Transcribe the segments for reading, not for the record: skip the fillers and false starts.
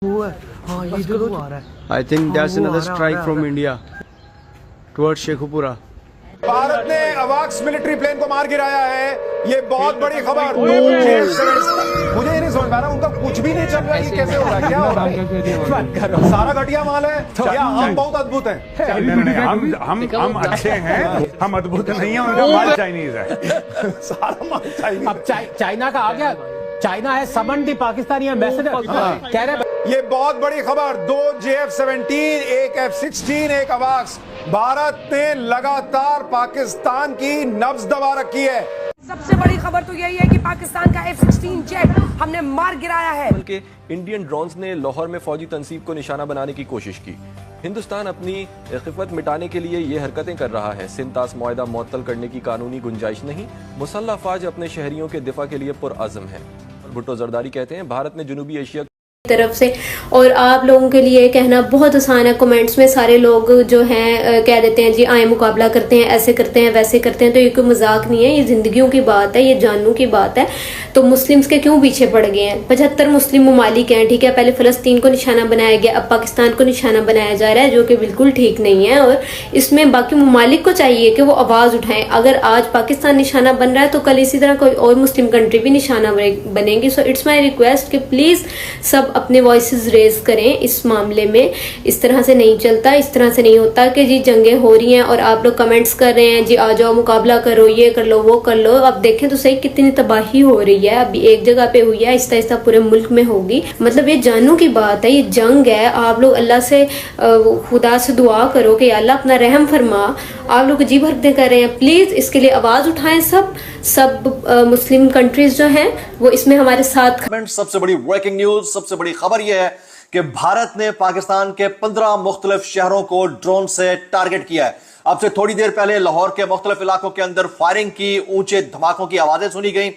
वो है, हाँ ये इधर को आ रहा है। I think that's another strike from India towards Shekhupura. Bharat ने अवाक्स मिलिट्री प्लेन को मार गिराया है। ये बहुत बड़ी खबर। मुझे ये नहीं समझ में आ रहा, उनका कुछ भी नहीं चल रहा है, ये कैसे हो रहा है, क्या हो रहा है? सारा घटिया माल है या हम बहुत अद्भुत हैं? हम अच्छे हैं, हम अद्भुत नहीं है, उनका माल चाइनीज है। सारा माल चाइनीज। अब चाइना का आ गया, चाइना है समन दी पाकिस्तानी एम्बेसडर कह रहे। ये बहुत बड़ी खबर, 2 JF-17, एक F-16, एक अवाक्स। भारत ने लगातार पाकिस्तान की नब्ज दबा रखी है। सबसे बड़ी खबर तो यही है कि पाकिस्तान का F-16 जेट हमने मार गिराया है। बल्कि इंडियन ड्रोन्स ने लाहौर में फौजी तंसीब को निशाना बनाने की कोशिश की। हिंदुस्तान अपनी खिफत मिटाने के लिए ये हरकतें कर रहा है। सिंध-तास मुआहदा मुअत्तल करने की कानूनी गुंजाइश नहीं। मुसल्लह फौज अपने शहरियों के दिफा के लिए पुरअज़म है। भुट्टो जरदारी कहते हैं भारत ने जनूबी एशिया तरफ से, और आप लोगों के लिए कहना बहुत आसान है। कमेंट्स में सारे लोग जो हैं कह देते हैं जी आए मुकाबला करते हैं, ऐसे करते हैं, वैसे करते हैं। तो ये कोई मजाक नहीं है, ये जिंदगियों की बात है, ये जानों की बात है। तो मुस्लिम्स के क्यों पीछे पड़ गए हैं? 75 मुस्लिम ममालिक हैं, ठीक है। पहले फ़लस्तीन को निशाना बनाया गया, अब पाकिस्तान को निशाना बनाया जा रहा है, जो कि बिल्कुल ठीक नहीं है। और इसमें बाकी ममालिक को चाहिए कि वो आवाज़ उठाएं। अगर आज पाकिस्तान निशाना बन रहा है तो कल इसी तरह कोई और मुस्लिम कंट्री भी निशाना बनेंगी। सो इट्स माई रिक्वेस्ट कि प्लीज़ सब अपने वॉइसेस रेज करें इस मामले में। इस तरह से नहीं चलता, इस तरह से नहीं होता कि जी जंगें हो रही हैं और आप लोग कमेंट्स कर रहे हैं जी आ जाओ मुकाबला करो, ये कर लो, वो कर लो। अब देखें तो सही कितनी तबाही हो रही है। अभी एक जगह पे हुई है, आहिस्ता आहिस्ता पूरे मुल्क में होगी। मतलब ये जानों की बात है, ये जंग है। आप लोग अल्लाह से खुदा से दुआ करो कि अल्लाह अपना रहम फरमा। आप लोग अजीब हरकतें कर रहे हैं, प्लीज इसके लिए आवाज उठाएं। सब मुस्लिम कंट्रीज जो हैं वो इसमें हमारे साथ। सबसे बड़ी ब्रेकिंग न्यूज, सबसे बड़ी खबर यह है कि भारत ने पाकिस्तान के 15 मुख्तलिफ शहरों को ड्रोन से टारगेट किया है। अब से थोड़ी देर पहले लाहौर के मुख्तलिफ इलाकों के अंदर फायरिंग की, ऊंचे धमाकों की आवाजें सुनी गई।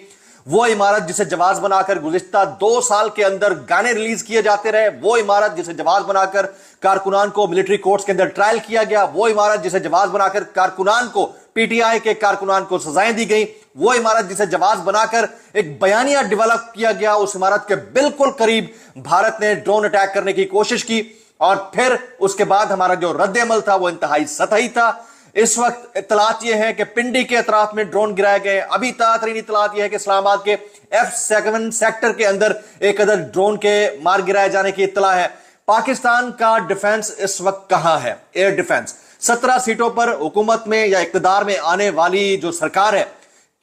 वो इमारत जिसे जवाब बनाकर गुज़िश्ता 2 साल के अंदर गाने रिलीज किए जाते रहे, वो इमारत जिसे जवाब बनाकर कारकुनान को मिलिट्री कोर्ट्स के अंदर ट्रायल किया गया, वो इमारत जिसे जवाब बनाकर कारकुनान को, पीटीआई के कारकुनान को सजाएं दी गई, वो इमारत जिसे जवाब बनाकर एक बयानिया डेवलप किया गया, उस इमारत के बिल्कुल करीब भारत ने ड्रोन अटैक करने की कोशिश की। और फिर उसके बाद हमारा जो रद्द अमल था वो इंतहाई सतही था। इस वक्त इत्तलात यह है कि पिंडी के अतराफ में ड्रोन गिराए गए। अभी तारीन इत्तलात यह है कि इस्लामाबाद के F7 सेक्टर के अंदर एक अदर ड्रोन के मार गिराए जाने की इत्तला है। पाकिस्तान का डिफेंस इस वक्त कहां है? एयर डिफेंस 17 सीटों पर हुकूमत में या इक्तदार में आने वाली जो सरकार है,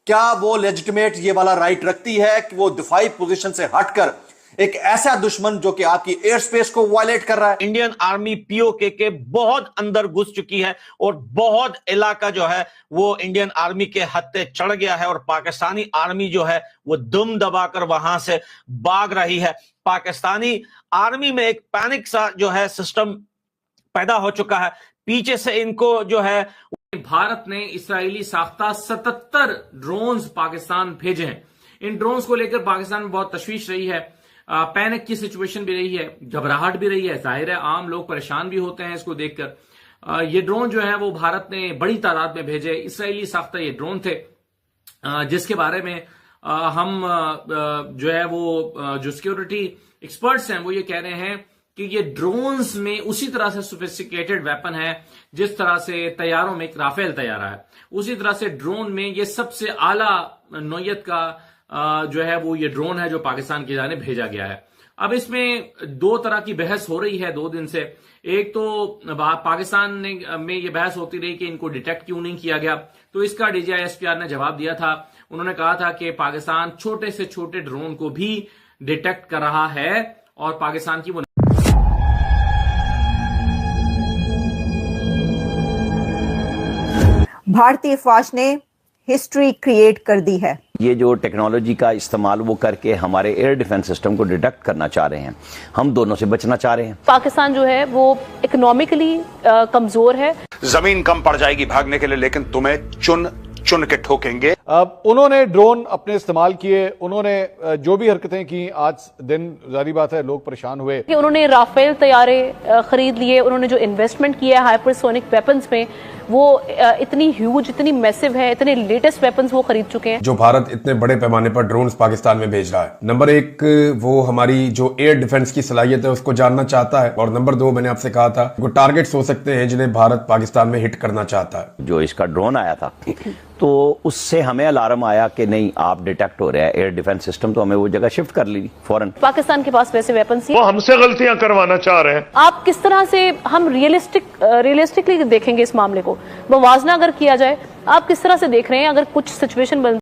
क्या वो लेजिटिमेट ये वाला राइट रखती है कि वो दिफाई पोजीशन से हटकर एक ऐसा दुश्मन जो कि आपकी एयर स्पेस को वायलेट कर रहा है? इंडियन आर्मी पीओके के बहुत अंदर घुस चुकी है और बहुत इलाका जो है वो इंडियन आर्मी के हत्थे चढ़ गया है और पाकिस्तानी आर्मी जो है वो दुम दबाकर वहां से भाग रही है। पाकिस्तानी आर्मी में एक पैनिक सा जो है सिस्टम पैदा हो चुका है। पीछे से इनको जो है भारत ने इस्राएली साख्ता 77 ड्रोन्स पाकिस्तान भेजे हैं। इन ड्रोन्स को लेकर पाकिस्तान में बहुत तशवीश रही है, पैनिक की सिचुएशन भी रही है, घबराहट भी रही है। जाहिर है आम लोग परेशान भी होते हैं इसको देखकर। ये ड्रोन जो है वो भारत ने बड़ी तादाद में भेजे। इस्राएली साख्ता ये ड्रोन थे जिसके बारे में हम जो है वो जो सिक्योरिटी एक्सपर्ट्स हैं वो ये कह रहे हैं कि ये ड्रोन्स में उसी तरह से सोफिस्टिकेटेड वेपन है जिस तरह से तैयारों में एक राफेल तैयारा है, उसी तरह से ड्रोन में ये सबसे आला नौयत का जो है वो ये ड्रोन है जो पाकिस्तान की जानिब भेजा गया है। अब इसमें 2 तरह की बहस हो रही है 2 दिन से। एक तो पाकिस्तान में ये बहस होती रही कि इनको डिटेक्ट क्यों नहीं किया गया, तो इसका DGISPR ने जवाब दिया था। उन्होंने कहा था कि पाकिस्तान छोटे से छोटे ड्रोन को भी डिटेक्ट कर रहा है और पाकिस्तान की वो भारतीय फौज ने हिस्ट्री क्रिएट कर दी है। ये जो टेक्नोलॉजी का इस्तेमाल वो करके हमारे एयर डिफेंस सिस्टम को डिटेक्ट करना चाह रहे हैं। हम दोनों से बचना चाह रहे हैं। पाकिस्तान जो है वो इकोनॉमिकली कमजोर है। जमीन कम पड़ जाएगी भागने के लिए, लेकिन तुम्हें चुन चुन के ठोकेंगे। उन्होंने ड्रोन अपने इस्तेमाल किए, उन्होंने जो भी हरकतें की, आज दिन जारी बात है लोग परेशान हुए कि उन्होंने राफेल तैयारे खरीद लिए, उन्होंने जो इन्वेस्टमेंट किया है हाइपरसोनिक वेपन्स में वो इतनी ह्यूज, इतनी मैसिव है, इतने लेटेस्ट वेपन्स वो खरीद चुके हैं। जो भारत इतने बड़े पैमाने पर ड्रोन्स पाकिस्तान में भेज रहा है, नंबर एक वो हमारी जो एयर डिफेंस की सलाहियत है उसको जानना चाहता है, और नंबर दो मैंने आपसे कहा था वो टारगेट्स हो सकते हैं जिन्हें भारत पाकिस्तान में हिट करना चाहता है। जो इसका ड्रोन आया था तो उससे हमें अलार्म आया कि नहीं आप डिटेक्ट हो रहे हैं एयर डिफेंस सिस्टम, तो हमें वो जगह शिफ्ट कर ली फौरन। पाकिस्तान के पास वैसे वेपन्स वो हमसे गलतियां करवाना चाह रहे हैं। आप किस तरह से हम रियलिस्टिकली देखेंगे इस मामले को, मुवाजना अगर किया जाए, आप किस तरह से देख रहे हैं अगर कुछ सिचुएशन